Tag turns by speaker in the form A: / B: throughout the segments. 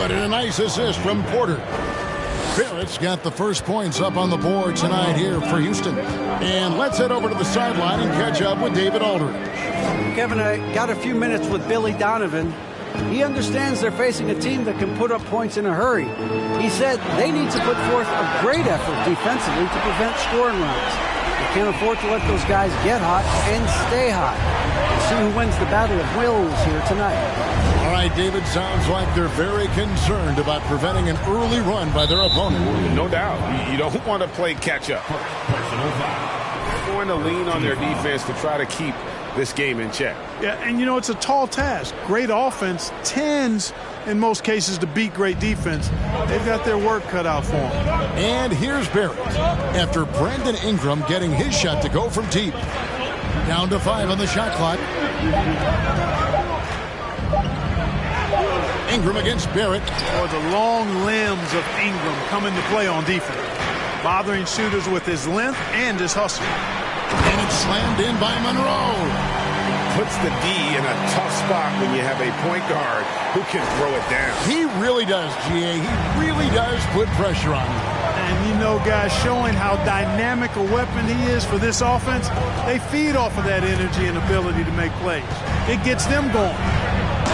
A: good, and a nice assist from Porter. Barrett's got the first points up on the board tonight here for Houston. And let's head over to the sideline and catch up with David Aldridge.
B: Kevin, I got a few minutes with Billy Donovan. He understands they're facing a team that can put up points in a hurry. He said they need to put forth a great effort defensively to prevent scoring runs. They can't afford to let those guys get hot and stay hot. We'll see who wins the battle of wills here tonight.
A: All right, David, sounds like they're very concerned about preventing an early run by their opponent.
C: No doubt. You don't want to play catch-up. They're going to lean on their defense to try to keep this game in check.
D: Yeah, and it's a tall task. Great offense tends, in most cases, to beat great defense. They've got their work cut out for them.
A: And here's Barrett after Brandon Ingram getting his shot to go from deep. Down to 5 on the shot clock. Ingram against Barrett.
D: Or the long limbs of Ingram come into play on defense, bothering shooters with his length and his hustle.
A: And it's slammed in by Monroe.
C: Puts the D in a tough spot when you have a point guard who can throw it down.
A: He really does, GA. He really does put pressure on him.
D: And guys, showing how dynamic a weapon he is for this offense, they feed off of that energy and ability to make plays. It gets them going.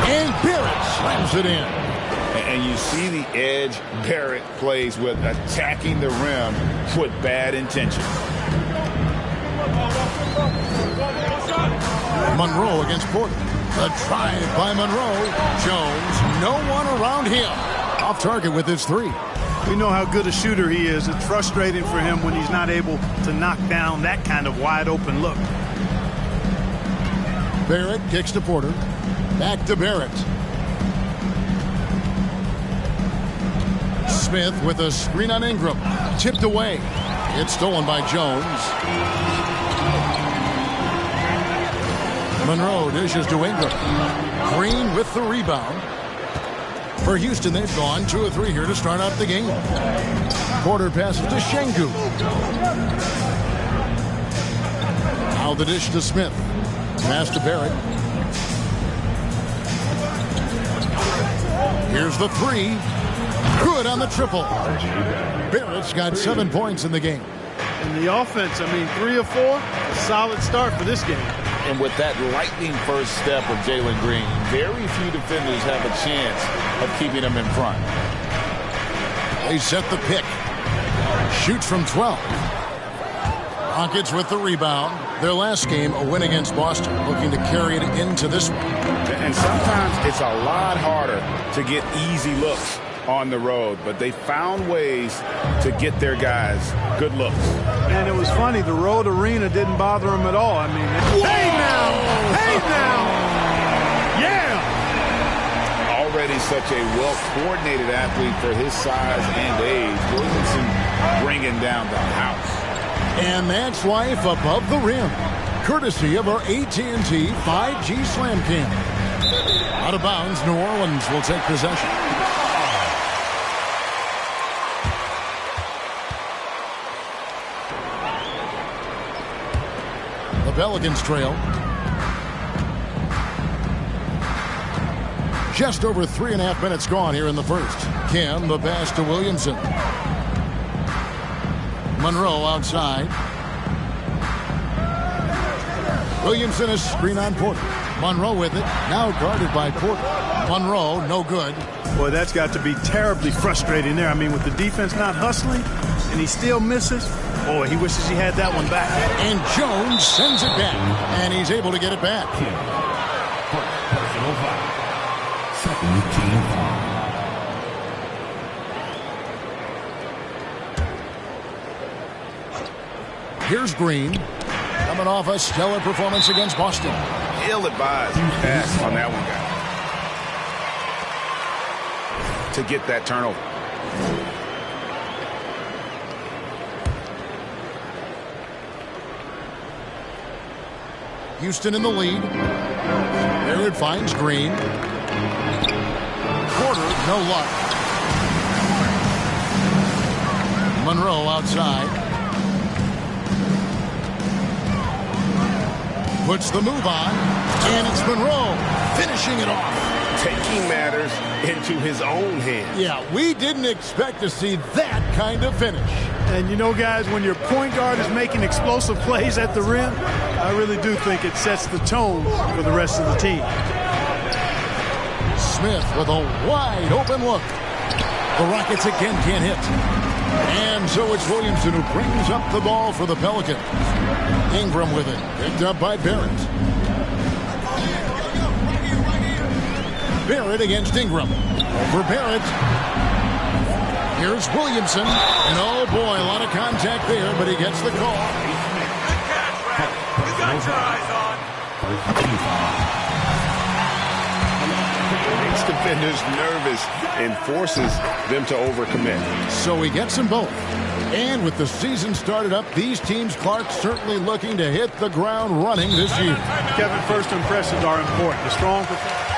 A: And Barrett slams it in.
C: And you see the edge Barrett plays with, attacking the rim with bad intention.
A: Monroe against Porter. The drive by Monroe. Jones, no one around him. Off target with his 3.
D: We know how good a shooter he is. It's frustrating for him when he's not able to knock down that kind of wide open look.
A: Barrett kicks to Porter. Back to Barrett. Smith with a screen on Ingram. Tipped away. It's stolen by Jones. Monroe dishes to Ingram. Green with the rebound. For Houston, they've gone 2 of 3 here to start out the game. Porter passes to Şengün. Now the dish to Smith. Pass to Barrett. Here's the 3. Good on the triple. Barrett's got 7 points in the game.
D: And the offense, 3 of 4, a solid start for this game.
E: And with that lightning first step of Jalen Green, very few defenders have a chance of keeping him in front.
A: They set the pick. Shoots from 12. Rockets with the rebound. Their last game, a win against Boston, looking to carry it into this one.
C: And sometimes it's a lot harder to get easy looks on the road, but they found ways to get their guys good looks.
D: And it was funny, the road arena didn't bother them at all. Hey now! Hey now! Yeah!
C: Already such a well-coordinated athlete for his size and age. Williamson bringing down the house.
A: And that's life above the rim, courtesy of our AT&T 5G Slam Cam. Out of bounds, New Orleans will take possession. The Pelicans trail. Just over 3.5 minutes gone here in the first. Kim, the pass to Williamson. Monroe outside. Williamson is screen on Porter. Monroe with it. Now guarded by Porter. Monroe, no good.
D: Boy, that's got to be terribly frustrating there. With the defense not hustling, and he still misses. Boy, he wishes he had that one back.
A: And Jones sends it back. And he's able to get it back.
F: Personal foul. Second team foul.
A: Here's Green. Coming off a stellar performance against Boston.
C: Ill-advised pass on that one, guy. To get that turnover.
A: Houston in the lead. Barrett finds Green. Porter, no luck. Monroe outside. Puts the move on. And it's Monroe finishing it off.
C: taking matters into his own hands.
A: Yeah, we didn't expect to see that kind of finish.
D: And you know, guys, when your point guard is making explosive plays at the rim, I really do think it sets the tone for the rest of the team.
A: Smith with a wide open look. The Rockets again can't hit. And so it's Williamson who brings up the ball for the Pelicans. Ingram with it. Picked up by Barrett. Barrett against Ingram. Over Barrett. Here's Williamson. And oh boy, a lot of contact there, but he gets the call.
F: You got your eyes on.
C: Makes defenders nervous and forces them to overcommit.
A: So he gets them both. And with the season started up, these teams, Clark, certainly looking to hit the ground running this year.
D: Kevin, first impressions are important. The strong performance.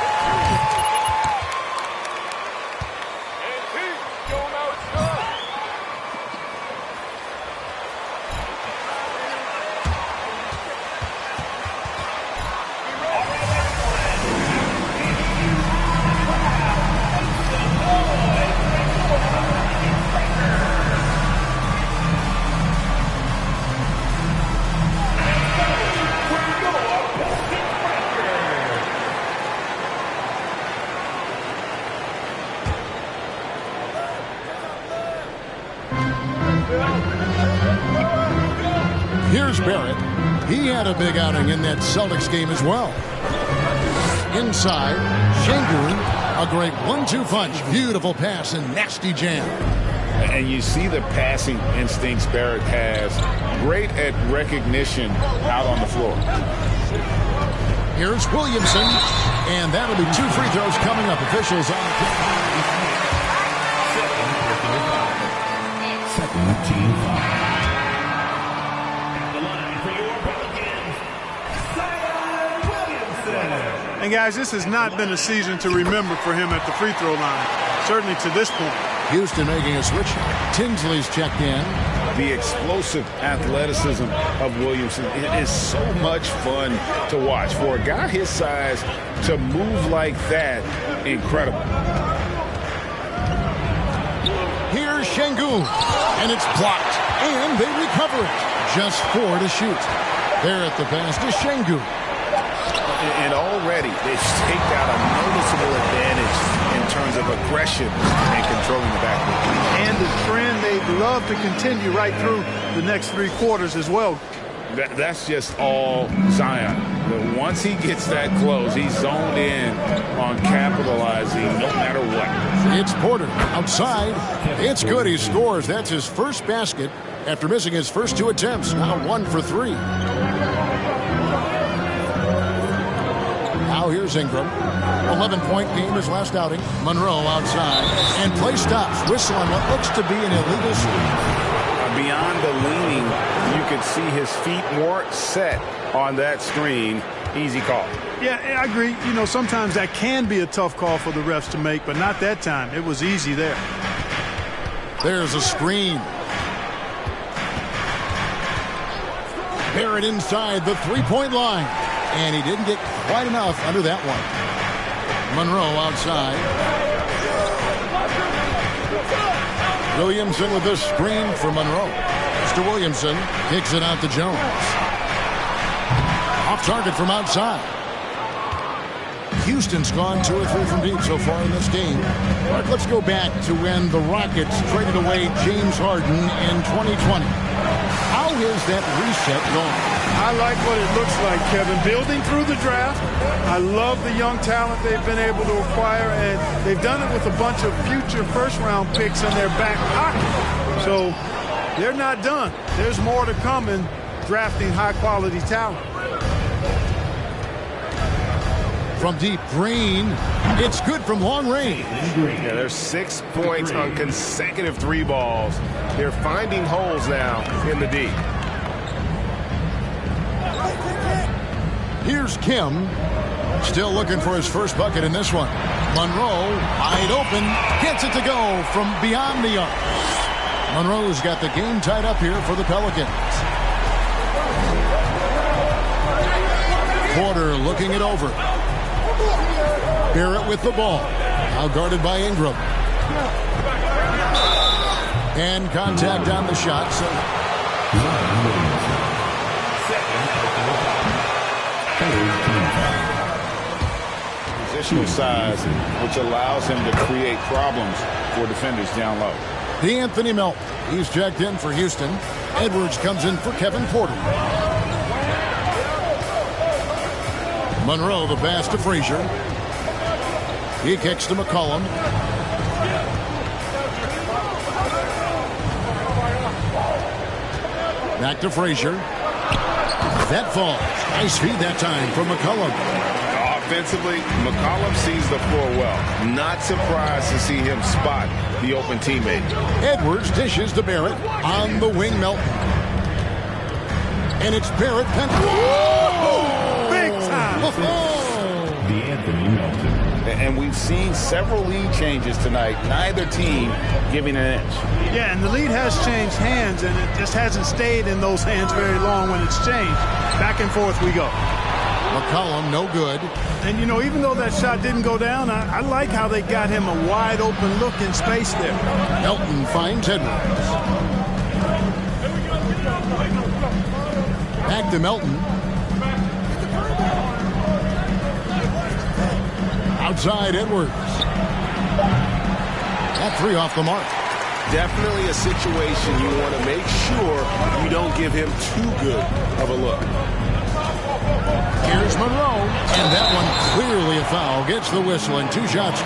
A: Here's Barrett. He had a big outing in that Celtics game as well. Inside, Şengün, a great 1-2 punch. Beautiful pass and nasty jam.
C: And you see the passing instincts Barrett has. Great at recognition out on the floor.
A: Here's Williamson. And that'll be 2 free throws coming up. Officials on the clock.
F: Second team foul.
D: And guys, this has not been a season to remember for him at the free throw line, certainly to this point.
A: Houston making a switch. Tinsley's checked in.
C: The explosive athleticism of Williamson, it is so much fun to watch. For a guy his size to move like that, incredible.
A: Here's Şengün, and it's blocked, and they recover it. Just 4 to shoot. There at the pass to Şengün.
C: And already they've staked out a noticeable advantage in terms of aggression and controlling the backcourt.
D: And the trend they'd love to continue right through the next 3 quarters as well.
C: That's just all Zion. But once he gets that close, he's zoned in on capitalizing no matter what.
A: It's Porter outside. It's good. He scores. That's his first basket after missing his first 2 attempts. Now 1 for 3. Now here's Ingram. 11-point game his last outing. Monroe outside. And play stops. Whistle on what looks to be an illegal screen.
C: Beyond the leaning, you could see his feet weren't set on that screen. Easy call.
D: Yeah, I agree. You know, sometimes that can be a tough call for the refs to make, but not that time. It was easy there.
A: There's a screen. Barrett inside the 3-point line. And he didn't get quite enough under that one. Monroe outside. Williamson with the screen for Monroe. Mr. Williamson kicks it out to Jones. Off target from outside. Houston's gone 2 or 3 from deep so far in this game. But let's go back to when the Rockets traded away James Harden in 2020. How has that reset gone?
D: I like what it looks like, Kevin. Building through the draft. I love the young talent they've been able to acquire, and they've done it with a bunch of future first-round picks in their back pocket. So they're not done. There's more to come in drafting high-quality talent.
A: From deep, Green. It's good from long range.
C: Yeah, there's 6 points on consecutive 3 balls. They're finding holes now in the D.
A: Here's Kim. Still looking for his first bucket in this one. Monroe, wide open, gets it to go from beyond the arc. Monroe's got the game tied up here for the Pelicans. Porter looking it over. Barrett with the ball. Now guarded by Ingram. And contact on the shot. So
C: positional size, which allows him to create problems for defenders down low.
A: D'Anthony Melton. He's checked in for Houston. Edwards comes in for Kevin Porter. Monroe, the pass to Frazier. He kicks to McCollum. Back to Frazier. That falls. Nice feed that time from McCollum.
C: Offensively, McCollum sees the floor well. Not surprised to see him spot the open teammate.
A: Edwards dishes to Barrett. On the wing, Melton. And it's Barrett.
D: Big time.
F: D'Anthony Melton.
C: And we've seen several lead changes tonight. Neither team giving an inch.
D: Yeah, and the lead has changed hands, and it just hasn't stayed in those hands very long when it's changed. Back and forth we go.
A: McCollum, no good.
D: And, you know, even though that shot didn't go down, I like how they got him a wide open look in space there.
A: Melton finds Edwards. Back to Melton. Outside Edwards. That three off the mark.
C: Definitely a situation you want to make sure you don't give him too good of a look.
A: Here's Monroe. And that one clearly a foul. Gets the whistle and 2 shots.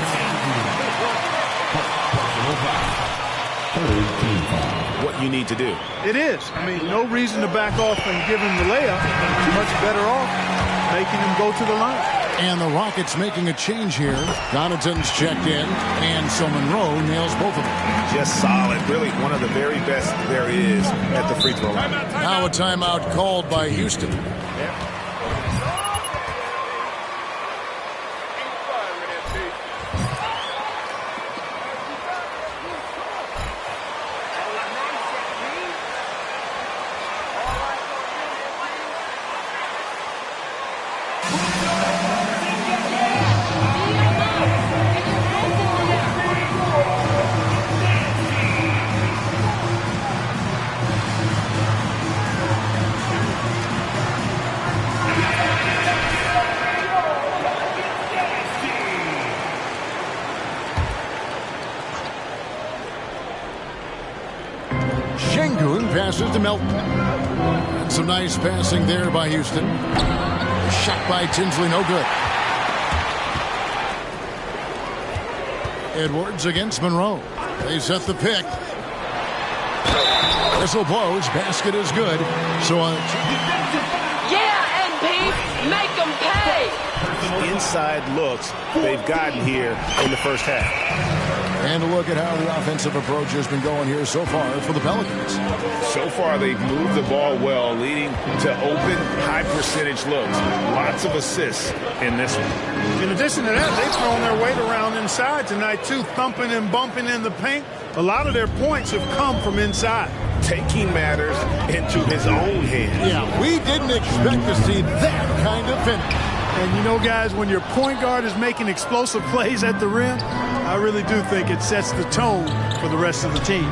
C: What you need to do.
D: It is. I mean, no reason to back off and give him the layup. Much better off making him go to the line.
A: And the Rockets making a change here. Connaughton's checked in, and so Monroe nails both of them.
C: Just solid. Really one of the very best there is at the free throw line.
A: Now a timeout called by Houston. Şengün passes to Melton. And some nice passing there by Houston. Shot by Tinsley, no good. Edwards against Monroe. They set the pick. Whistle blows. Basket is good. So
G: yeah, NP, make them pay.
C: Inside looks they've gotten here in the first half.
A: and a look at how the offensive approach has been going here so far for the Pelicans.
C: So far, they've moved the ball well, leading to open, high-percentage looks. Lots of assists in this one.
D: In addition to that, they've thrown their weight around inside tonight, too, thumping and bumping in the paint. A lot of their points have come from inside.
C: Taking matters into his own hands.
A: Yeah, we didn't expect to see that kind of finish.
D: And you know, guys, when your point guard is making explosive plays at the rim, I really do think it sets the tone for the rest of the team.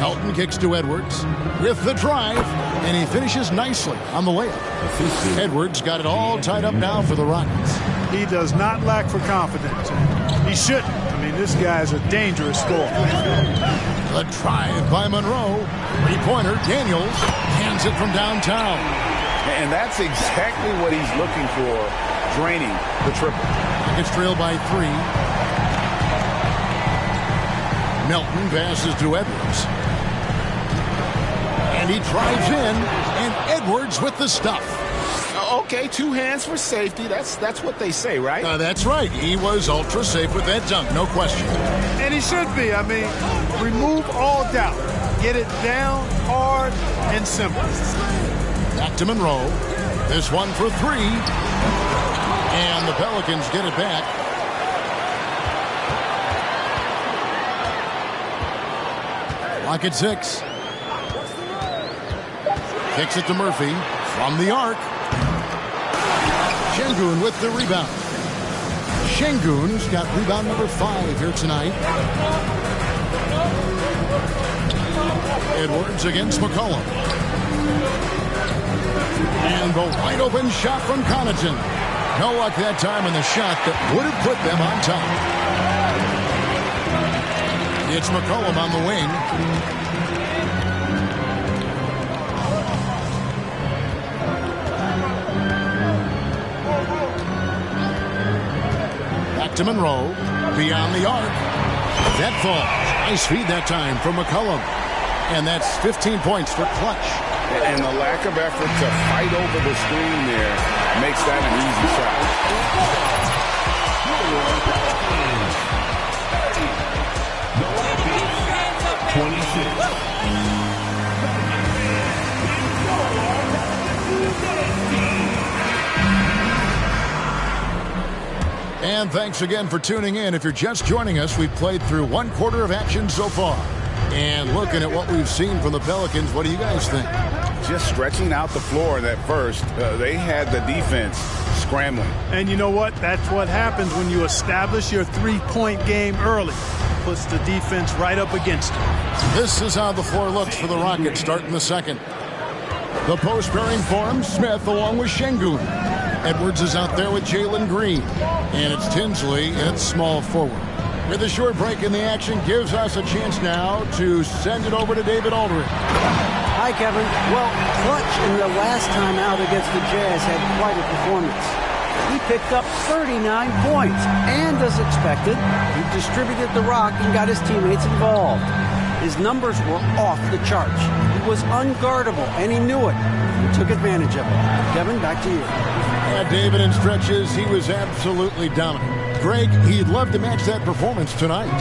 A: Elton kicks to Edwards with the drive, and he finishes nicely on the layup. Edwards got it all tied up now for the Rockets.
D: He does not lack for confidence. He shouldn't. I mean, this guy is a dangerous scorer.
A: The drive by Monroe. Three-pointer, Daniels hands it from downtown.
C: And that's exactly what he's looking for, draining the triple.
A: It's trailed by 3. Melton passes to Edwards. And he drives in, and Edwards with the stuff.
C: Okay, 2 hands for safety. That's what they say, right?
A: That's right. He was ultra safe with that dunk, no question.
D: And he should be. I mean, remove all doubt. Get it down, hard, and simple.
A: Back to Monroe. This one for 3. And the Pelicans get it back. Lock at 6. Kicks it to Murphy from the arc. Sengun with the rebound. Sengun's got rebound number 5 here tonight. Edwards against McCollum. And the wide open shot from Connaughton. No luck that time in the shot that would have put them on top. It's McCollum on the wing. Back to Monroe. Beyond the arc. That falls. Nice feed that time from McCollum. And that's 15 points for Clutch.
C: And the lack of effort to fight over the screen there makes that an easy shot.
F: 26.
A: And thanks again for tuning in. If you're just joining us, we've played through 1 quarter of action so far. And looking at what we've seen from the Pelicans, what do you guys think?
C: Just stretching out the floor in that first. They had the defense scrambling.
D: And you know what? That's what happens when you establish your three-point game early. Puts the defense right up against you.
A: This is how the floor looks for the Rockets starting the second. The post pairing forms Smith along with Sengun. Edwards is out there with Jalen Green. And it's Tinsley at small forward. With a short break in the action gives us a chance now to send it over to David Aldridge.
B: Hi, Kevin. Well, Clutch in the last time out against the Jazz had quite a performance. He picked up 39 points, and as expected, he distributed the rock and got his teammates involved. His numbers were off the charts. He was unguardable, and he knew it. He took advantage of it. Kevin, back to you.
A: Yeah, David, in stretches, he was absolutely dominant. Greg, he'd love to match that performance tonight.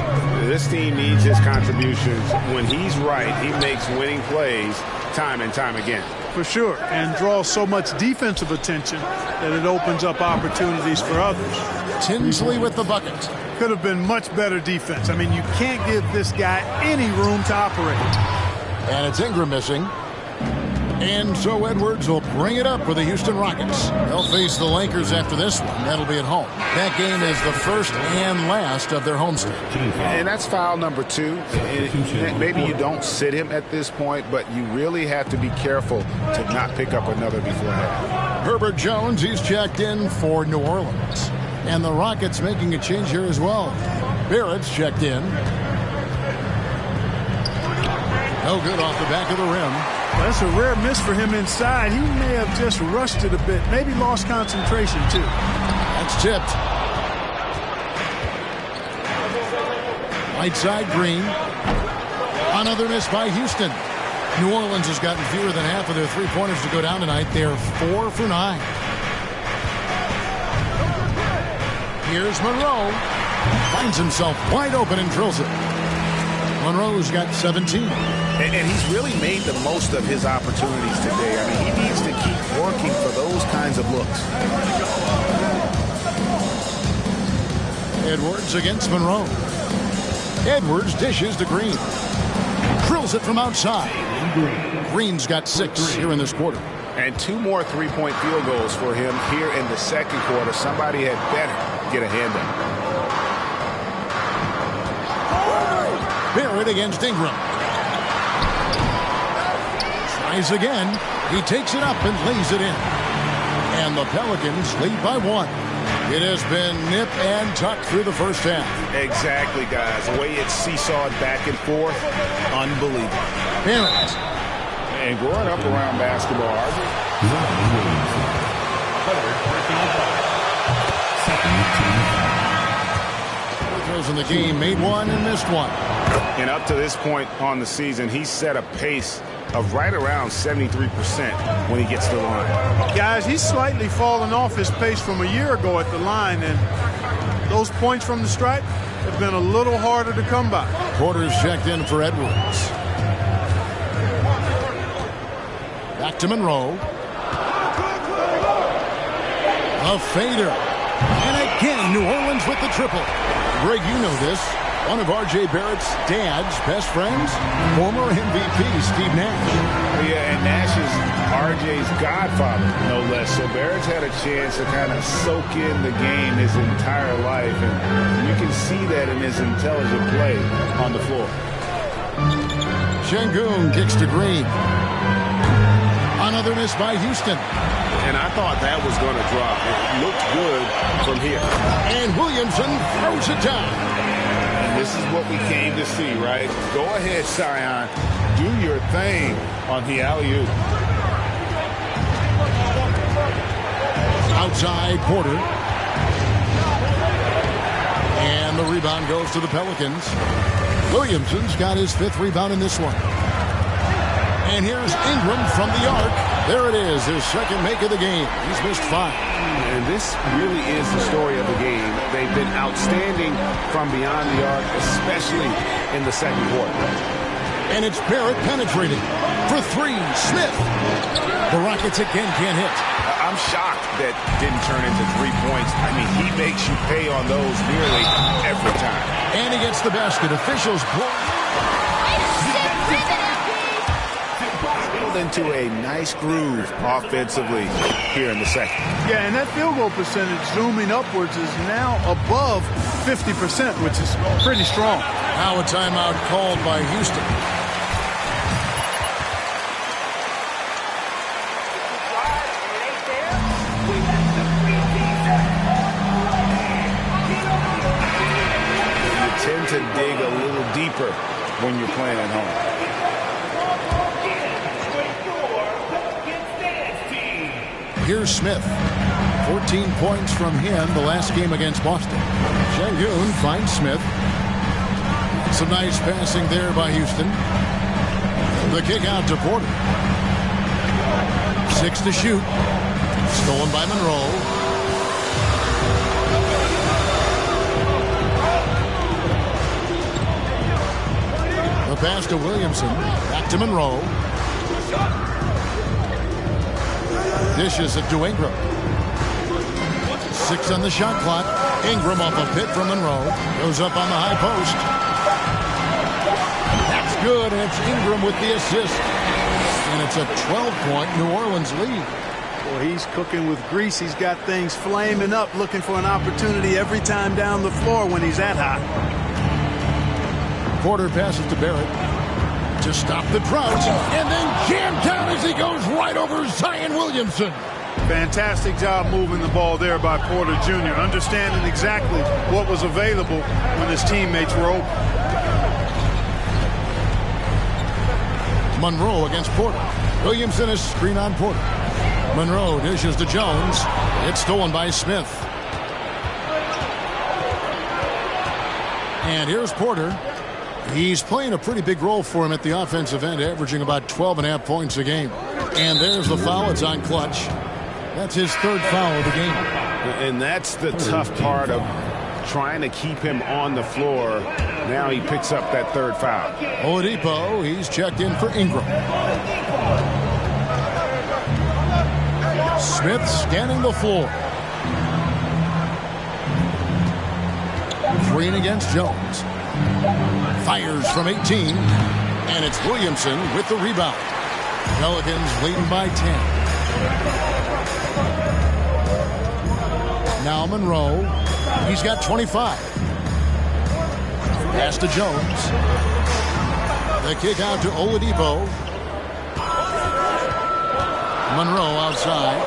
C: This team needs his contributions. When he's right, he makes winning plays time and time again.
D: For sure, and draws so much defensive attention that it opens up opportunities for others.
A: Tinsley with the bucket.
D: Could have been much better defense. I mean, you can't give this guy any room to operate.
A: And it's Ingram missing. And so Edwards will bring it up for the Houston Rockets. They'll face the Lakers after this one. That'll be at home. That game is the first and last of their homestand.
C: And that's foul number 2. And maybe you don't sit him at this point, but you really have to be careful to not pick up another before half.
A: Herbert Jones, he's checked in for New Orleans. And the Rockets making a change here as well. Barrett's checked in. No good off the back of the rim.
D: That's a rare miss for him inside. He may have just rushed it a bit. Maybe lost concentration, too.
A: That's tipped. Right side, Green. Another miss by Houston. New Orleans has gotten fewer than half of their three-pointers to go down tonight. They're 4 for 9. Here's Monroe. Finds himself wide open and drills it. Monroe's got 17.
C: And he's really made the most of his opportunities today. I mean, he needs to keep working for those kinds of looks.
A: Edwards against Monroe. Edwards dishes to Green. Drills it from outside. Green's got 6 here in this quarter.
C: And 2 more three-point field goals for him here in the second quarter. Somebody had better get a hand up.
A: Barrett against Ingram. Tries again. He takes it up and lays it in. And the Pelicans lead by 1. It has been nip and tuck through the first half.
C: Exactly, guys. The way it's seesawed back and forth, unbelievable.
A: Barrett.
C: And growing up around basketball,
A: throws in the game, made 1 and missed 1.
C: And up to this point on the season, he's set a pace of right around 73% when he gets to the line.
D: Guys, he's slightly fallen off his pace from a year ago at the line, and those points from the stripe have been a little harder to come by.
A: Porter's checked in for Edwards. Back to Monroe. A fader. And again, New Orleans with the triple. Greg, you know this. One of R.J. Barrett's dad's best friends, former MVP Steve Nash.
C: Yeah, and Nash is R.J.'s godfather, no less. So Barrett's had a chance to kind of soak in the game his entire life, and you can see that in his intelligent play on the floor.
A: Şengün kicks to Green. Another miss by Houston.
H: And I thought that was going to drop. It looked good from here.
A: And Williamson throws it down.
C: And this is what we came to see, right? Go ahead, Zion. Do your thing on the alley-oop.
A: Outside Porter. And the rebound goes to the Pelicans. Williamson's got his 5th rebound in this one. And here's Ingram from the arc. There it is, his 2nd make of the game. He's missed 5.
H: And this really is the story of the game. They've been outstanding from beyond the arc, especially in the 2nd quarter.
A: And it's Barrett penetrating. For 3, Smith. The Rockets again can't hit.
C: I'm shocked that didn't turn into 3 points. I mean, he makes you pay on those nearly every time.
A: And he gets the basket. Officials blow.
C: Into a nice groove offensively here in the 2nd.
D: Yeah, and that field goal percentage zooming upwards is now above 50%, which is pretty strong.
A: Now a timeout called by Houston.
C: You tend to dig a little deeper when you're playing at home.
A: Here's Smith. 14 points from him the last game against Boston. Şengün finds Smith. Some nice passing there by Houston. The kick out to Porter. 6 to shoot. Stolen by Monroe. The pass to Williamson. Back to Monroe. Dishes it to Ingram. 6 on the shot clock. Ingram off a pick from Monroe. Goes up on the high post. That's good, and it's Ingram with the assist. And it's a 12-point New Orleans lead.
D: Well, he's cooking with grease. He's got things flaming up, looking for an opportunity every time down the floor when he's that hot.
A: Porter passes to Barrett to stop the drought, and then jammed down as he goes right over Zion Williamson.
D: Fantastic job moving the ball there by Porter Jr., understanding exactly what was available when his teammates were open.
A: Monroe against Porter. Williamson is screen on Porter. Monroe dishes to Jones. It's stolen by Smith. And here's Porter. He's playing a pretty big role for him at the offensive end, averaging about 12.5 points a game. And there's the foul. It's on Clutch. That's his 3rd foul of the game.
H: And that's the tough part of trying to keep him on the floor. Now he picks up that 3rd foul.
A: Oladipo, he's checked in for Ingram. Smith scanning the floor. Green against Jones. Fires from 18. And it's Williamson with the rebound. Pelicans leading by 10. Now Monroe. He's got 25. Pass to Jones. The kick out to Oladipo. Monroe outside.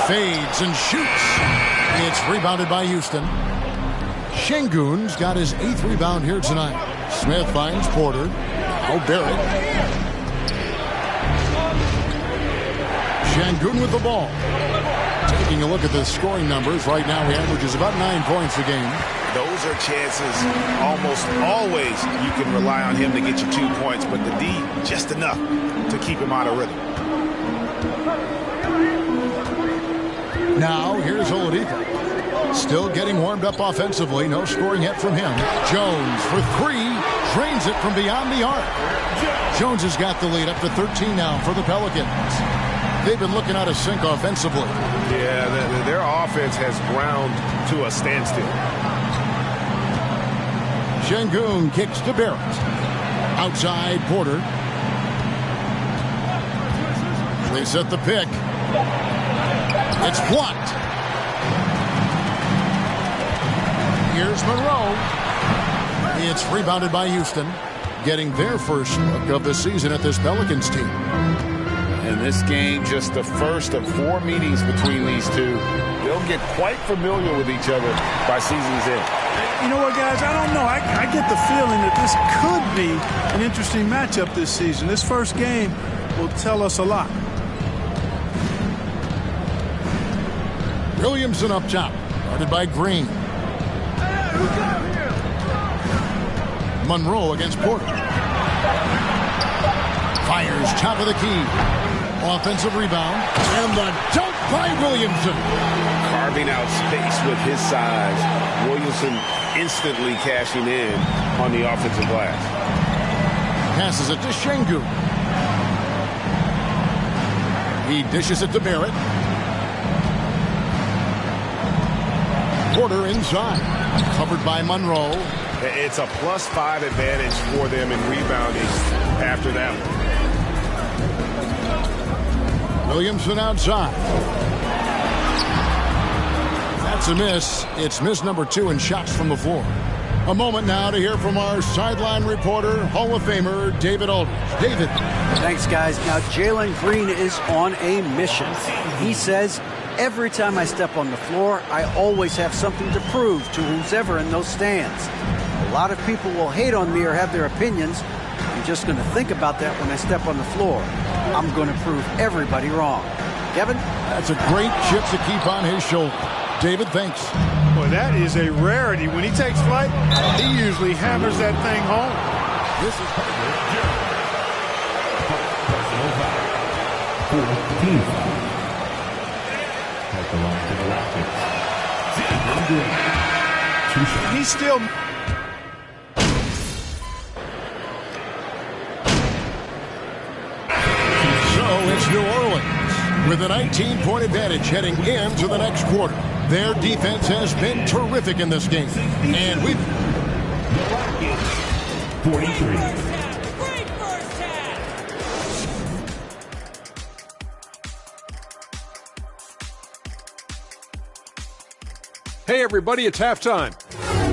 A: Fades and shoots. It's rebounded by Houston. Şengün's got his 8th rebound here tonight. Smith finds Porter. Now Barrett. Şengün with the ball. Taking a look at the scoring numbers, right now he averages about 9 points a game.
C: Those are chances almost always you can rely on him to get you 2 points, but the D just enough to keep him out of rhythm.
A: Now here's Oladipo. Still getting warmed up offensively. No scoring yet from him. Jones for 3. Drains it from beyond the arc. Jones has got the lead up to 13 now for the Pelicans. They've been looking out of sync offensively.
H: Yeah, their offense has ground to a standstill.
A: Şengün kicks to Barrett. Outside Porter. They set the pick. It's blocked. Here's Monroe. It's rebounded by Houston, getting their first look of the season at this Pelicans team.
C: And this game, just the first of 4 meetings between these two. They'll get quite familiar with each other by season's end.
D: You know what, guys? I don't know. I get the feeling that this could be an interesting matchup this season. This first game will tell us a lot.
A: Williamson up top, guarded by Green. Monroe against Porter. Fires top of the key. Offensive rebound. And the dunk by Williamson.
C: Carving out space with his size. Williamson instantly cashing in on the offensive glass.
A: Passes it to Şengün. He dishes it to Barrett. Porter inside. Covered by Monroe.
C: It's a +5 advantage for them in rebounding after that one.
A: Williamson outside. That's a miss. It's miss number 2 in shots from the floor. A moment now to hear from our sideline reporter, Hall of Famer David Aldridge. David.
B: Thanks, guys. Now, Jalen Green is on a mission. He says, every time I step on the floor, I always have something to prove to who's ever in those stands. A lot of people will hate on me or have their opinions. I'm just going to think about that when I step on the floor. I'm going to prove everybody wrong. Kevin?
A: That's a great chip to keep on his shoulder. David, thanks.
D: Boy, that is a rarity. When he takes flight, he usually hammers that thing home.
A: This is
F: Team foul. That belongs to the Rockets. 2 shots.
D: He's still...
A: It's New Orleans with a 19-point advantage heading into the next quarter. Their defense has been terrific in this game. And
F: the Rockets, 43.
G: Great first half.
I: Hey everybody, it's halftime.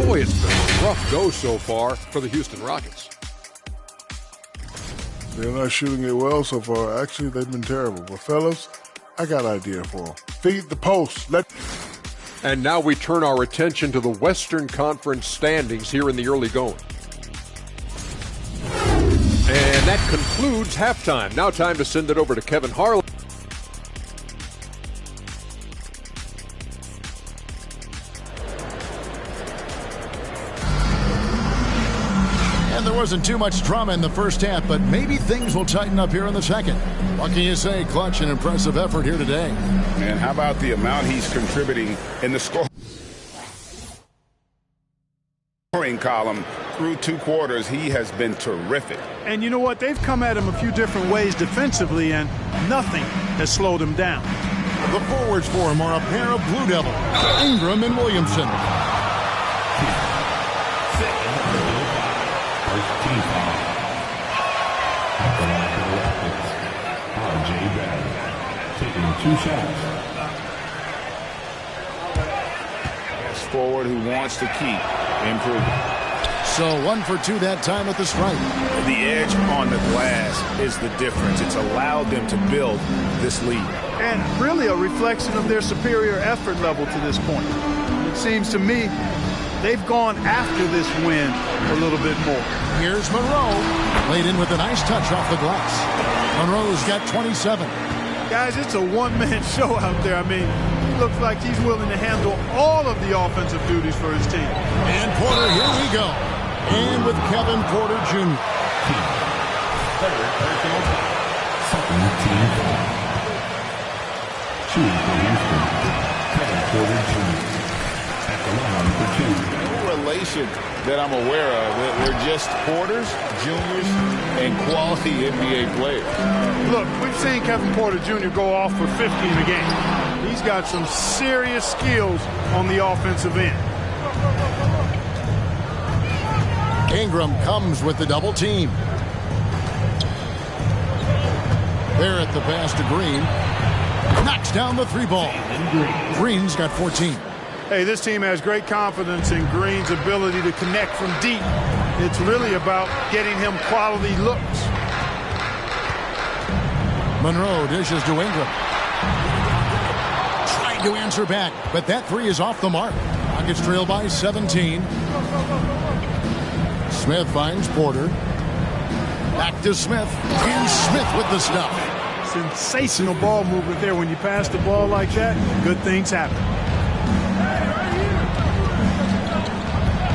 I: Boy, it's been a rough go so far for the Houston Rockets.
J: They're not shooting it well so far. Actually, they've been terrible. But fellas, I got an idea for them. Feed the post.
I: And now we turn our attention to the Western Conference standings here in the early going. And that concludes halftime. Now time to send it over to Kevin Harlan.
A: And there wasn't too much drama in the first half, but maybe things will tighten up here in the second. What can you say? Clutch and impressive effort here today.
C: And how about the amount he's contributing in the scoring column through 2 quarters? He has been terrific.
D: And you know what? They've come at him a few different ways defensively, and nothing has slowed him down.
A: The forwards for him are a pair of Blue Devils, Ingram and Williamson.
F: First team foul. At the line for the Rockets, R.J. Barrett, taking 2 shots.
C: That's forward who wants to keep improving.
A: So 1 for 2 that time at the stripe.
C: The edge on the glass is the difference. It's allowed them to build this lead.
D: And really a reflection of their superior effort level to this point. It seems to me they've gone after this win a little bit more.
A: Here's Monroe. Laid in with a nice touch off the glass. Monroe's got 27.
D: Guys, it's a one-man show out there. I mean, he looks like he's willing to handle all of the offensive duties for his team.
A: And Porter, here we go. And with Kevin Porter Jr.
F: Third personal foul. Second team foul. 2 for Houston. Kevin Porter Jr. At the line for 2.
E: No relation that I'm aware of. They're just Porters, juniors, and quality NBA players.
D: Look, we've seen Kevin Porter Jr. go off for 50 in the game. He's got some serious skills on the offensive end.
A: Ingram comes with the double team. There at the pass to Green. Knocks down the three ball. Green's got 14.
D: Hey, this team has great confidence in Green's ability to connect from deep. It's really about getting him quality looks.
A: Monroe dishes to Ingram. Trying to answer back, but that three is off the mark. Rockets trail by 17. Smith finds Porter. Back to Smith. And Smith with the stuff.
D: Sensational ball movement there. When you pass the ball like that, good things happen.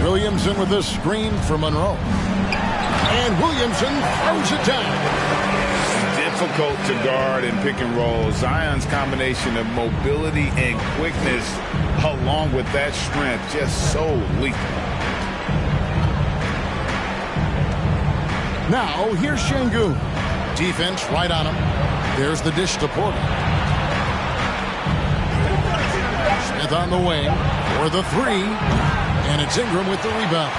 A: Williamson with the screen for Monroe. And Williamson throws it down.
C: Difficult to guard in pick and roll. Zion's combination of mobility and quickness along with that strength just so lethal.
A: Now here's Şengün. Defense right on him. There's the dish to Porter. Smith on the wing for the three. And it's Ingram with the rebound.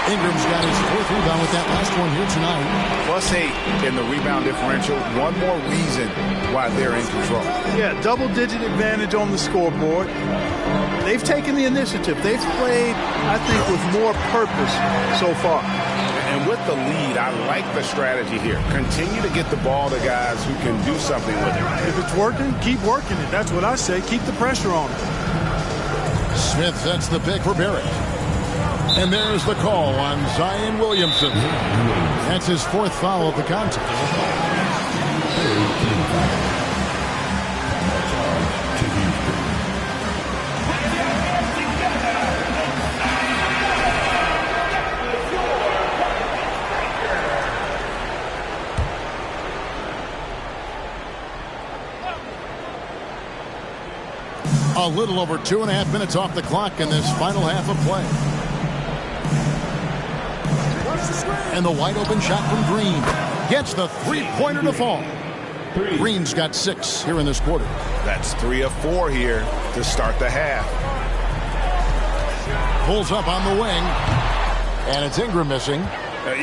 A: Ingram's got his fourth rebound with that last one here tonight.
C: +8 in the rebound differential. One more reason why they're in control.
D: Yeah, double-digit advantage on the scoreboard. They've taken the initiative. They've played, I think, with more purpose so far.
C: And with the lead, I like the strategy here. Continue to get the ball to guys who can do something with it.
D: If it's working, keep working it. That's what I say. Keep the pressure on it.
A: Smith sets the pick for Barrett. And there's the call on Zion Williamson. That's his fourth foul of the contest. A little over 2.5 minutes off the clock in this final half of play. And the wide open shot from Green. Gets the three-pointer to fall. Green's got 6 here in this quarter.
C: That's 3 of 4 here to start the half.
A: Pulls up on the wing. And it's Ingram missing.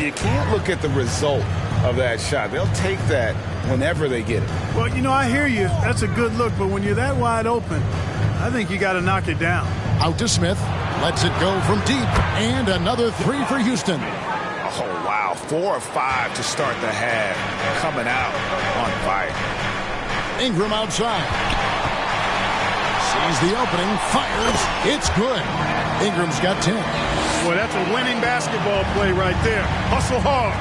C: You can't look at the result of that shot. They'll take that whenever they get it.
D: Well, you know, I hear you. That's a good look. But when you're that wide open, I think you got to knock it down.
A: Out to Smith. Lets it go from deep. And another 3 for Houston.
C: Oh, wow. 4 of 5 to start the half. Coming out on fire.
A: Ingram outside. Sees the opening. Fires. It's good. Ingram's got 10.
D: Boy, that's a winning basketball play right there. Hustle hard.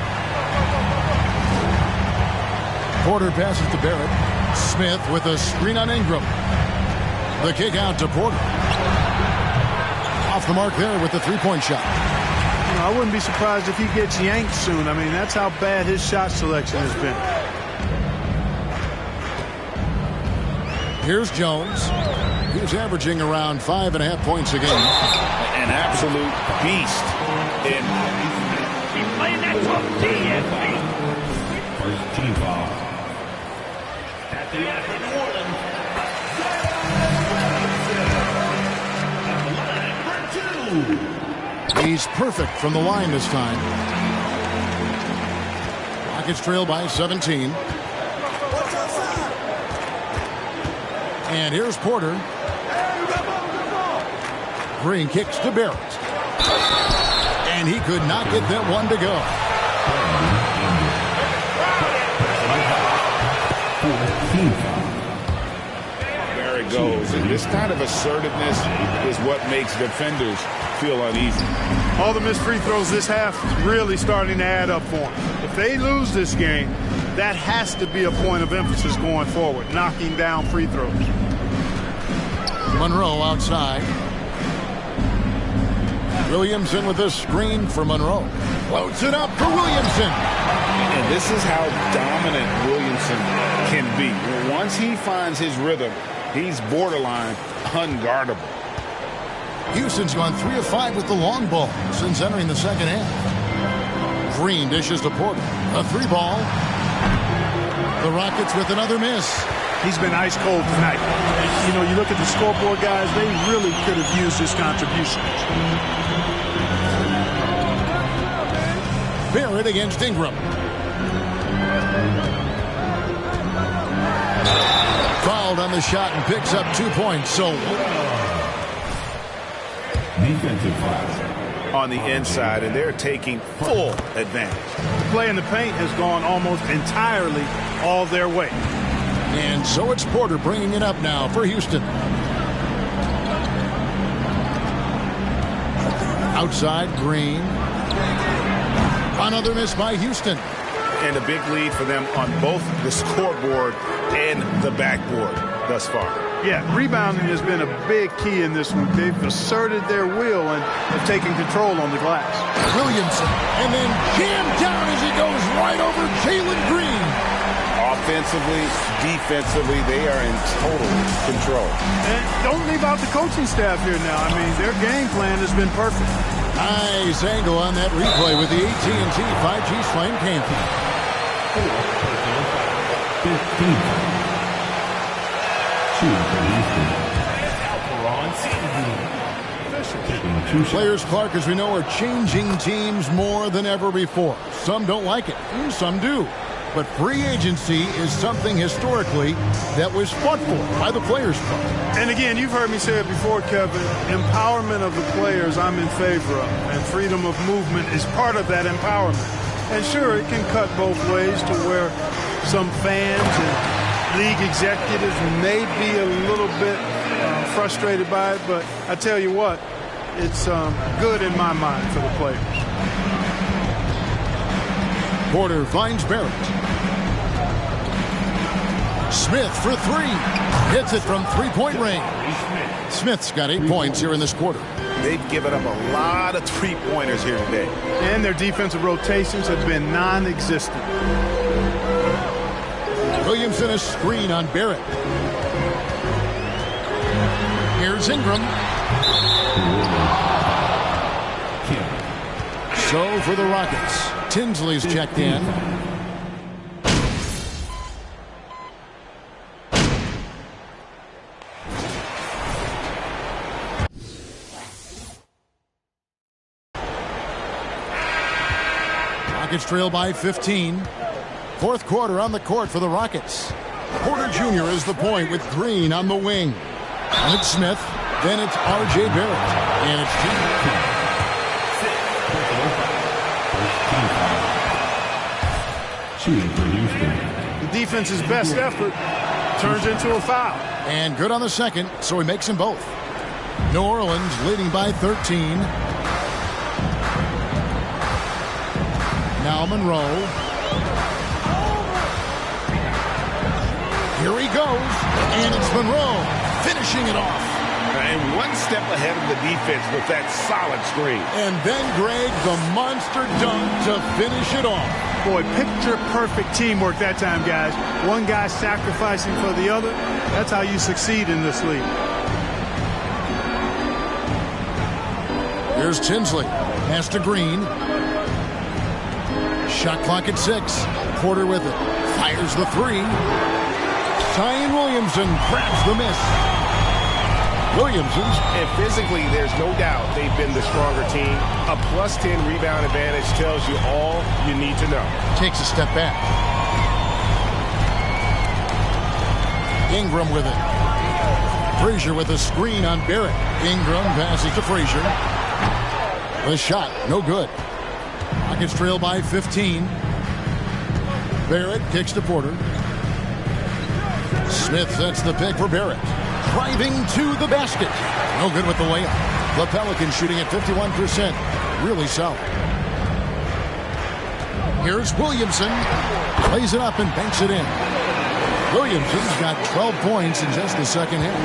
A: Porter passes to Barrett. Smith with a screen on Ingram. The kick out to Porter. Off the mark there with the three-point shot.
D: You know, I wouldn't be surprised if he gets yanked soon. I mean, that's how bad his shot selection has been.
A: Here's Jones. He's averaging around 5.5 points a game.
C: An absolute beast.
F: He's playing that tough DNC. First team foul. At the end for New Orleans.
A: He's perfect from the line this time. Rockets trail by 17. And here's Porter. Green kicks to Barrett. And he could not get that one to go.
C: There it goes. And this kind of assertiveness is what makes defenders feel uneasy.
D: All the missed free throws this half really starting to add up for them. If they lose this game, that has to be a point of emphasis going forward, knocking down free throws.
A: Monroe outside. Williamson with a screen for Monroe. Floats it up for Williamson.
C: And this is how dominant Williamson can be. Once he finds his rhythm, he's borderline unguardable.
A: Houston's gone 3 of 5 with the long ball since entering the second half. Green dishes to Porter. A 3-ball. The Rockets with another miss.
D: He's been ice cold tonight. You know, you look at the scoreboard, guys, they really could have used his contribution.
A: Barrett against Ingram. Fouled on the shot and picks up 2 points. So
F: Defensive foul.
C: On the inside, and they're taking full advantage.
D: The play in the paint has gone almost entirely all their way.
A: And so it's Porter bringing it up now for Houston. Outside, Green. Another miss by Houston.
C: And a big lead for them on both the scoreboard and the backboard thus far.
D: Yeah, rebounding has been a big key in this one. They've asserted their will and have taken control on the glass.
A: Williamson, and then jammed down as he goes right over Jalen Green.
C: Offensively, defensively, they are in total control.
D: And don't leave out the coaching staff here now. I mean, their game plan has been perfect.
A: Nice angle on that replay with the AT&T 5G Slam campaign.
F: 15.
A: Players, Clark, as we know, are changing teams more than ever before. Some don't like it, some do. But free agency is something historically that was fought for by the Players Club.
D: And again, you've heard me say it before, Kevin, empowerment of the players I'm in favor of. And freedom of movement is part of that empowerment. And sure, it can cut both ways to where some fans and league executives may be a little bit frustrated by it, but I tell you what, it's good in my mind for the players.
A: Porter finds Barrett. Smith for three. Hits it from three-point range. Smith's got 8 points here in this quarter.
C: They've given up a lot of three-pointers here today.
D: And their defensive rotations have been non-existent.
A: Williamson a screen on Barrett. Here's Ingram. So for the Rockets, Tinsley's checked in. Rockets trail by 15. Fourth quarter on the court for the Rockets. Porter Jr. is the point with Green on the wing. And it's Smith. Then it's R.J. Barrett. And it's
D: the defense's best effort turns into a foul.
A: And good on the second, so he makes them both. New Orleans leading by 13. Now Monroe. Here he goes, and it's Monroe finishing it off.
C: And one step ahead of the defense with that solid screen.
A: And then Greg, the monster dunk to finish it off.
D: Boy, picture-perfect teamwork that time, guys. One guy sacrificing for the other. That's how you succeed in this league.
A: Here's Tinsley. Pass to Green. Shot clock at 6. Porter with it. Fires the three. Zion Williamson grabs the miss. Williamson's.
C: And physically, there's no doubt they've been the stronger team. A plus 10 rebound advantage tells you all you need to know.
A: Takes a step back. Ingram with it. Frazier with a screen on Barrett. Ingram passes to Frazier. The shot, no good. Rockets trail by 15. Barrett kicks to Porter. Smith sets the pick for Barrett. Driving to the basket. No good with the layup. The Pelicans shooting at 51%. Really solid. Here's Williamson. Lays it up and banks it in. Williamson's got 12 points in just the second half.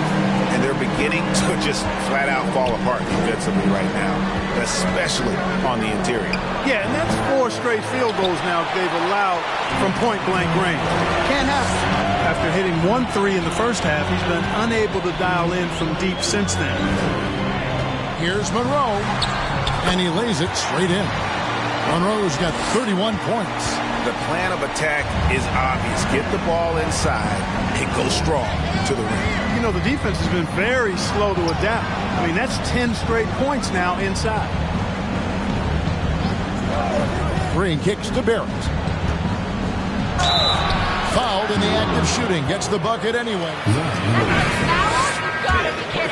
C: And they're beginning to just flat out fall apart defensively right now, especially on the interior.
D: Yeah, and that's 4 straight field goals now they've allowed from point-blank range. Can't happen. After hitting 1 3 in the first half, he's been unable to dial in from deep since then.
A: Here's Monroe, and he lays it straight in. Monroe's got 31 points.
C: The plan of attack is obvious. Get the ball inside and go strong to the rim.
D: You know, the defense has been very slow to adapt. I mean, that's 10 straight points now inside.
A: Green kicks to Barrett. Fouled in the act of shooting. Gets the bucket anyway.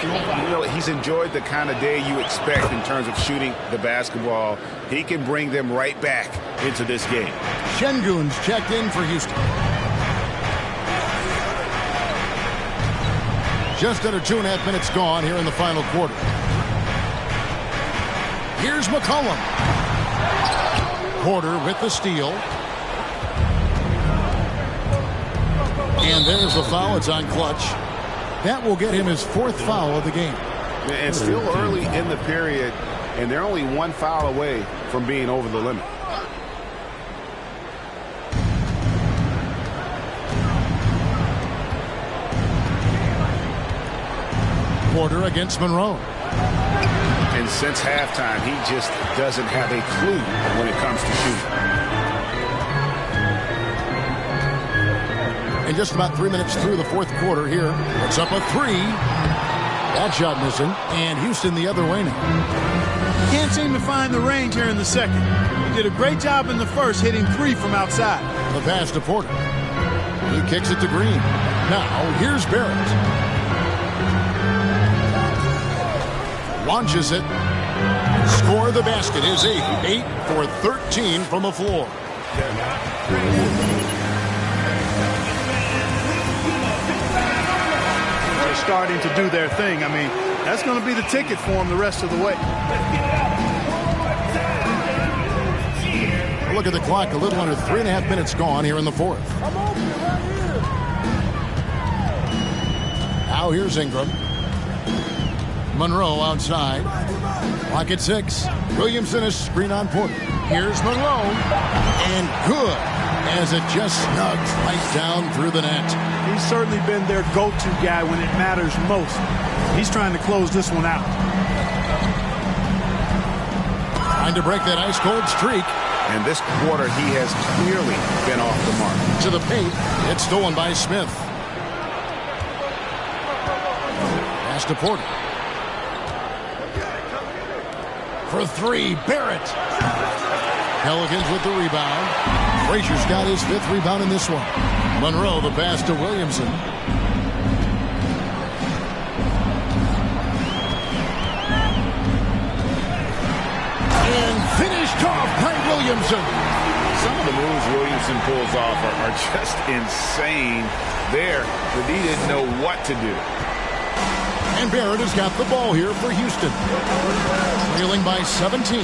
C: You know, he's enjoyed the kind of day you expect in terms of shooting the basketball. He can bring them right back into this game.
A: Şengün's checked in for Houston. Just under 2.5 minutes gone here in the final quarter. Here's McCollum. Porter with the steal. And there's the foul. It's on Clutch. That will get him his 4th foul of the game.
C: And still early in the period, and they're only 1 foul away from being over the limit.
A: Porter against Monroe.
C: And since halftime, he just doesn't have a clue when it comes to shooting.
A: And just about 3 minutes through the 4th quarter here. Puts up a 3. That shot missing. And Houston the other way now.
D: Can't seem to find the range here in the second. He did a great job in the first, hitting 3 from outside.
A: The pass to Porter. He kicks it to Green. Now, here's Barrett. Launches it. Score the basket is 8 for 13 from the floor.
D: They're starting to do their thing. I mean, that's going to be the ticket for them the rest of the way.
A: Look at the clock. A little under 3.5 minutes gone here in the 4th. Now here's Ingram. Monroe outside. Clock at 6. Williamson is screen on Porter. Here's Monroe. And good, as it just snugs right down through the net.
D: He's certainly been their go-to guy when it matters most. He's trying to close this one out.
A: Trying to break that ice-cold streak.
C: And this quarter, he has clearly been off the mark.
A: To the paint. It's stolen by Smith. Pass to Porter. For 3, Barrett. Pelicans with the rebound. Frazier's got his 5th rebound in this one. Monroe, the pass to Williamson. And finished off by Williamson.
C: Some of the moves Williamson pulls off are just insane there, but he didn't know what to do.
A: And Barrett has got the ball here for Houston. Trailing by 17.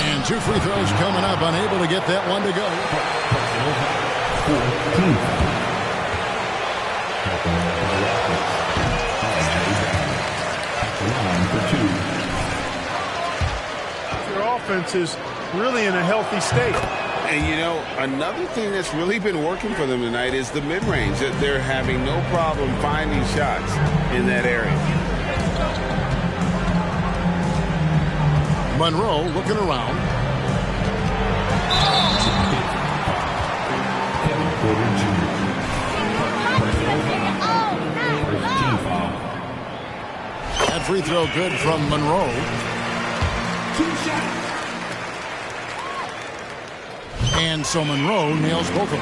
A: And 2 free throws coming up. Unable to get that one to go.
D: Their offense is really in a healthy state.
C: And, you know, another thing that's really been working for them tonight is the mid-range. They're having no problem finding shots in that area.
A: Monroe looking around. That free throw good from Monroe.
F: 2 shots.
A: And so Monroe nails both of them.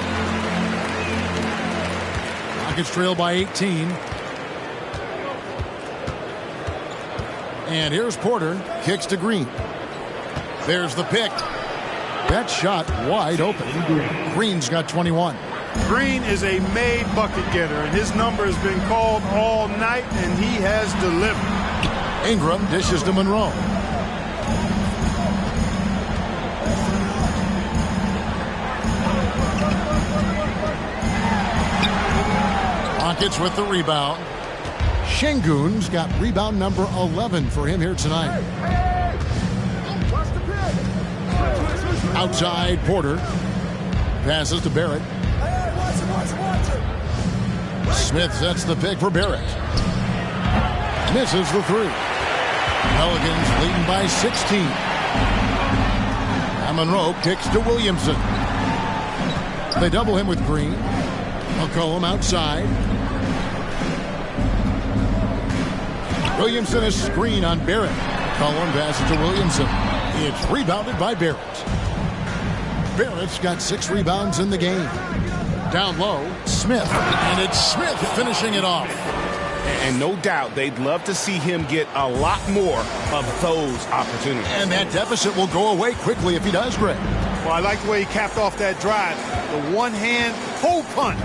A: Rockets trail by 18. And here's Porter. Kicks to Green. There's the pick. That shot wide open. Green's got 21.
D: Green is a made bucket getter, and his number has been called all night, and he has delivered.
A: Ingram dishes to Monroe. Rockets with the rebound. Şengün's got rebound number 11 for him here tonight. Outside, Porter. Passes to Barrett. Smith sets the pick for Barrett. Misses the 3. Pelicans leading by 16. And Monroe kicks to Williamson. They double him with Green. McCollum outside. Williamson is screen on Barrett. Cullen passes to Williamson. It's rebounded by Barrett. Barrett's got 6 rebounds in the game. Down low, Smith. And it's Smith finishing it off.
H: And no doubt they'd love to see him get a lot more of those opportunities.
A: And that deficit will go away quickly if he does, Greg.
D: Well, I like the way he capped off that drive. The one-hand pull punch.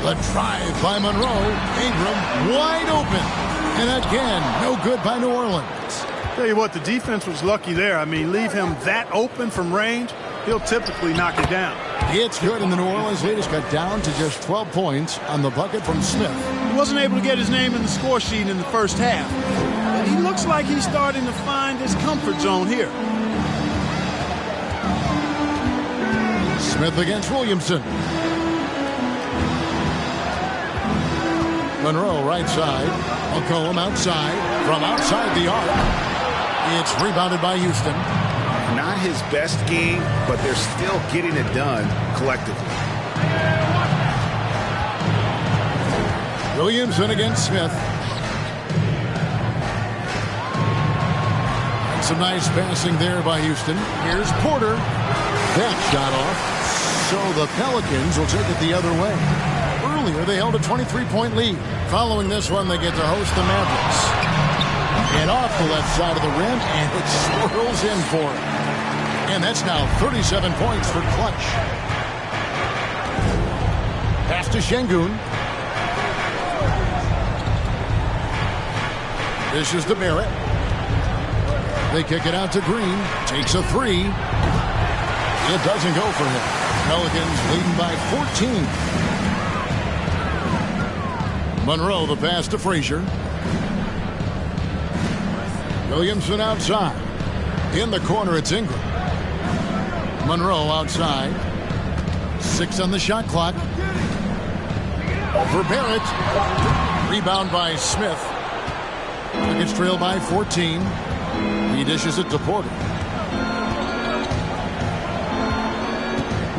A: The drive by Monroe. Ingram wide open. And again, no good by New Orleans.
D: Tell you what, the defense was lucky there. I mean, leave him that open from range, he'll typically knock it down.
A: It's good, and the New Orleans lead has got down to just 12 points on the bucket from Smith.
D: He wasn't able to get his name in the score sheet in the first half. But he looks like he's starting to find his comfort zone here.
A: Smith against Williamson. Monroe right side. McCollum outside. From outside the arc. It's rebounded by Houston.
H: Not his best game, but they're still getting it done collectively.
A: Williamson against Smith. And some nice passing there by Houston. Here's Porter. That shot off. So the Pelicans will take it the other way. Earlier, they held a 23-point lead. Following this one, they get to host the Mavericks. And off the left side of the rim, and it swirls in for him. And that's now 37 points for Clutch. Pass to Şengün. This is to Barrett. They kick it out to Green. Takes a 3. It doesn't go for him. Pelicans leading by 14. Monroe, the pass to Frazier. Williamson outside. In the corner, it's Ingram. Monroe outside. 6 on the shot clock. For Barrett. Rebound by Smith. Nuggets trail by 14. He dishes it to Porter.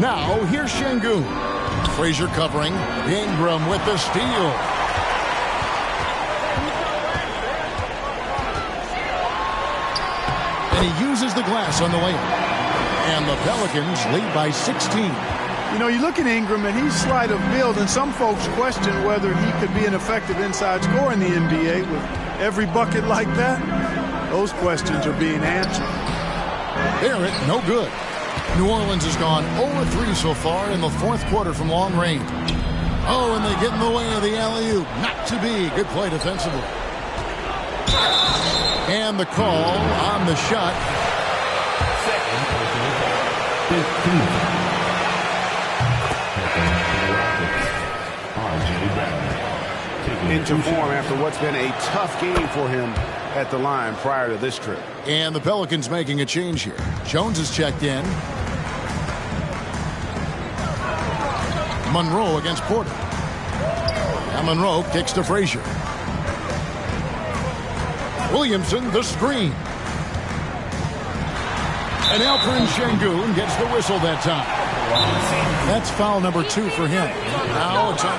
A: Now, here's Şengün. Frazier covering. Ingram with the steal. And he uses the glass on the layup. And the Pelicans lead by 16.
D: You know, you look at Ingram, and he's slight of build, and some folks question whether he could be an effective inside scorer in the NBA with every bucket like that. Those questions are being answered.
A: Barrett, no good. New Orleans has gone 0-3 so far in the fourth quarter from long range. Oh, and they get in the way of the alley-oop. Not to be. Good play defensively. And the call on the shot.
H: Into form after what's been a tough game for him at the line prior to this trip.
A: And the Pelicans making a change here. Jones is checked in. Monroe against Porter. And Monroe kicks to Frazier. Williamson, the screen. And Alperen Şengün gets the whistle that time. That's foul number 2 for him. Now it's on.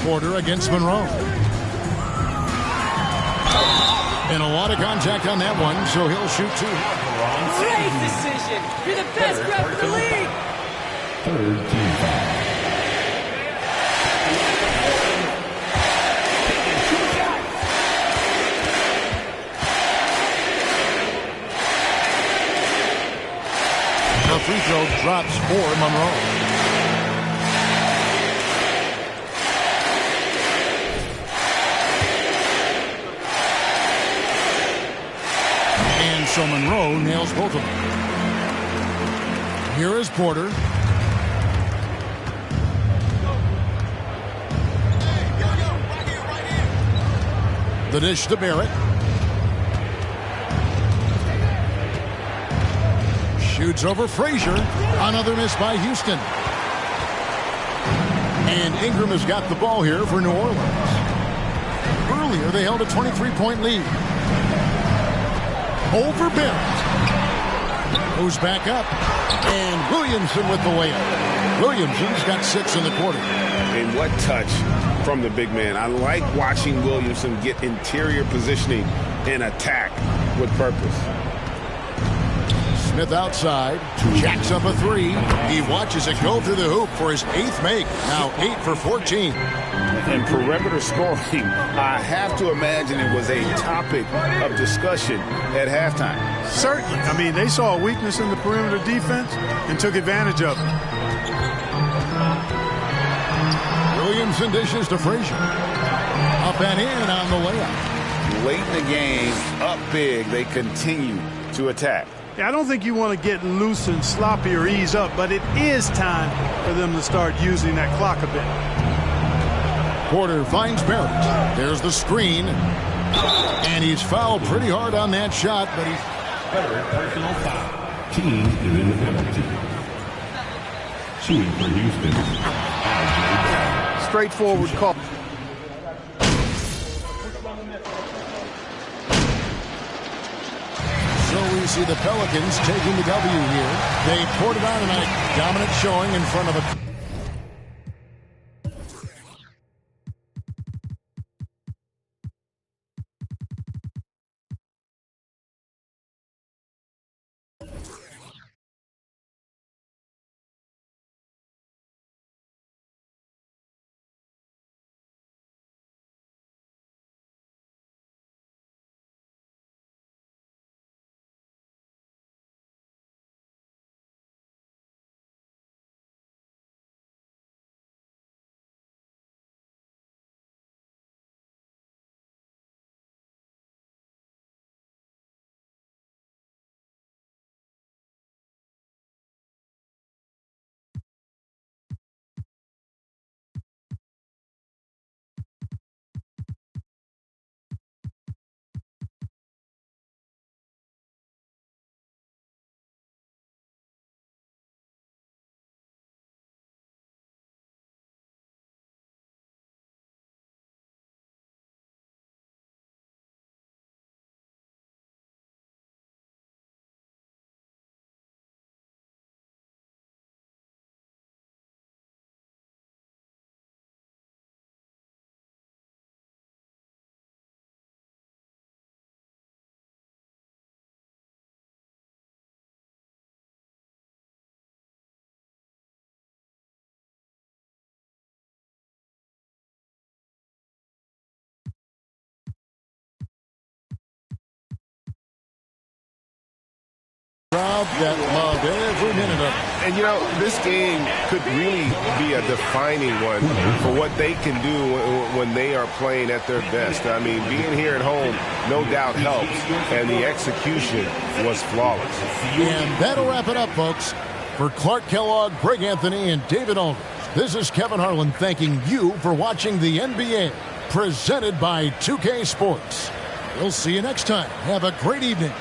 A: Porter against Monroe. And a lot of contact on that one, so he'll shoot 2.
G: Great decision. You're the best ref in the league.
F: Third team foul.
A: The free throw drops for Monroe. so Monroe nails both of them. Here is Porter. The dish to Barrett. Shoots over Frazier. Another miss by Houston. And Ingram has got the ball here for New Orleans. Earlier, they held a 23-point lead. Over Barrett. Goes back up. And Williamson with the layup. Williamson's got 6 in the quarter.
H: And what touch from the big man. I like watching Williamson get interior positioning and attack with purpose.
A: Smith outside, jacks up a 3. He watches it go through the hoop for his 8th make. Now 8 for 14.
H: And perimeter scoring, I have to imagine it was a topic of discussion at halftime.
D: Certainly. I mean, they saw a weakness in the perimeter defense and took advantage of it.
A: Williamson dishes to Frazier. Up and in on the layup.
H: Late in the game, up big, they continue to attack.
D: Yeah, I don't think you want to get loose and sloppy or ease up, but it is time for them to start using that clock a bit.
A: Porter finds Barrett. There's the screen. And he's fouled pretty hard on that shot, but he's...
F: Third personal foul. Team is in the penalty. Shooting for Houston.
B: Straightforward call.
A: So we see the Pelicans taking the W here. They poured it on tonight. Dominant showing in front of a... Crowd that loved every minute of it.
H: And, you know, this game could really be a defining one for what they can do when they are playing at their best. I mean, being here at home, no doubt helps, and the execution was flawless.
A: And that'll wrap it up, folks. For Clark Kellogg, Greg Anthony, and David Aldridge, this is Kevin Harlan thanking you for watching the NBA, presented by 2K Sports. We'll see you next time. Have a great evening.